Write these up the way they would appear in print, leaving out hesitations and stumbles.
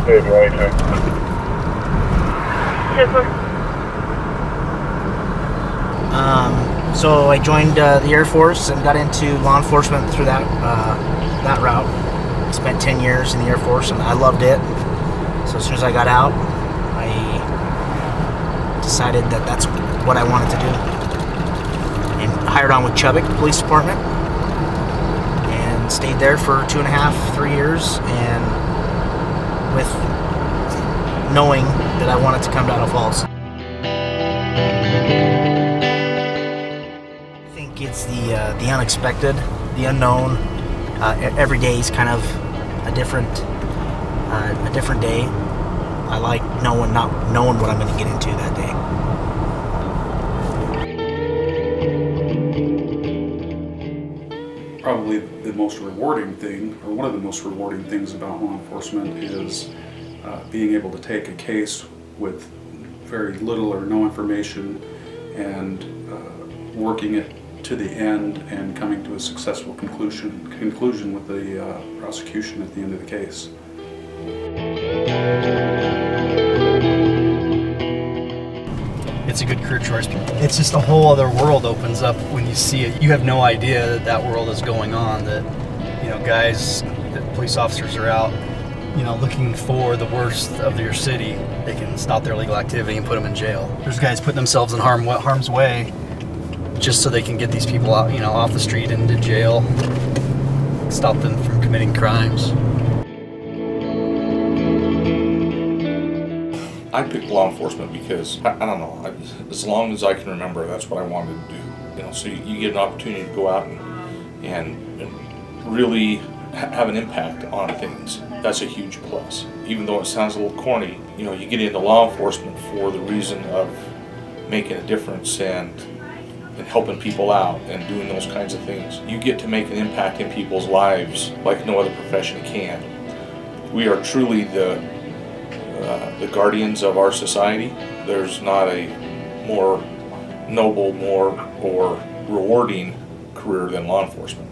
Good, right. So I joined the Air Force and got into law enforcement through that route. I spent 10 years in the Air Force and I loved it. So as soon as I got out, I decided that that's what I wanted to do. And hired on with Chubbuck Police Department and stayed there for 2.5, 3 years, and with knowing that I wanted to come to Idaho Falls. I think it's the unexpected, the unknown. Every day is kind of a different day. I like not knowing what I'm going to get into that day. Probably the most rewarding thing, or one of the most rewarding things about law enforcement is being able to take a case with very little or no information and working it to the end and coming to a successful conclusion with the prosecution at the end of the case. It's a good career choice. It's just a whole other world opens up when you see it. You have no idea that that world is going on, that, you know, guys, that police officers are out, you know, looking for the worst of your city. They can stop their illegal activity and put them in jail. There's guys putting themselves in harm's way just so they can get these people out, you know, off the street into jail, stop them from committing crimes. I picked law enforcement because, I don't know, as long as I can remember, that's what I wanted to do. You know, so you get an opportunity to go out and really have an impact on things. That's a huge plus. Even though it sounds a little corny, you know, you get into law enforcement for the reason of making a difference and helping people out and doing those kinds of things. You get to make an impact in people's lives like no other profession can. We are truly the guardians of our society. There's not a more noble, or rewarding career than law enforcement.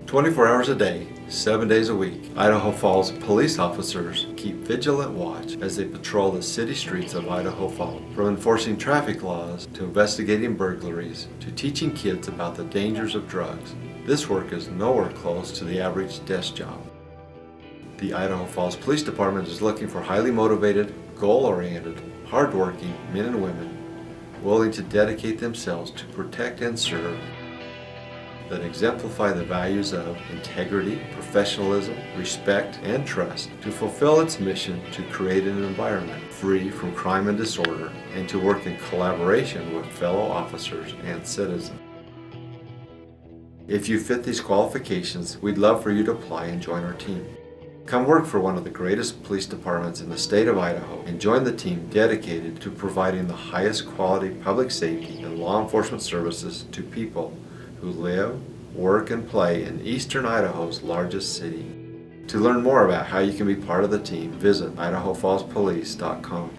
24 hours a day, 7 days a week, Idaho Falls police officers keep vigilant watch as they patrol the city streets of Idaho Falls. From enforcing traffic laws, to investigating burglaries, to teaching kids about the dangers of drugs, this work is nowhere close to the average desk job. The Idaho Falls Police Department is looking for highly motivated, goal-oriented, hard-working men and women willing to dedicate themselves to protect and serve, that exemplify the values of integrity, professionalism, respect, and trust, to fulfill its mission to create an environment free from crime and disorder, and to work in collaboration with fellow officers and citizens. If you fit these qualifications, we'd love for you to apply and join our team. Come work for one of the greatest police departments in the state of Idaho and join the team dedicated to providing the highest quality public safety and law enforcement services to people who live, work, and play in eastern Idaho's largest city. To learn more about how you can be part of the team, visit IdahoFallsPolice.com.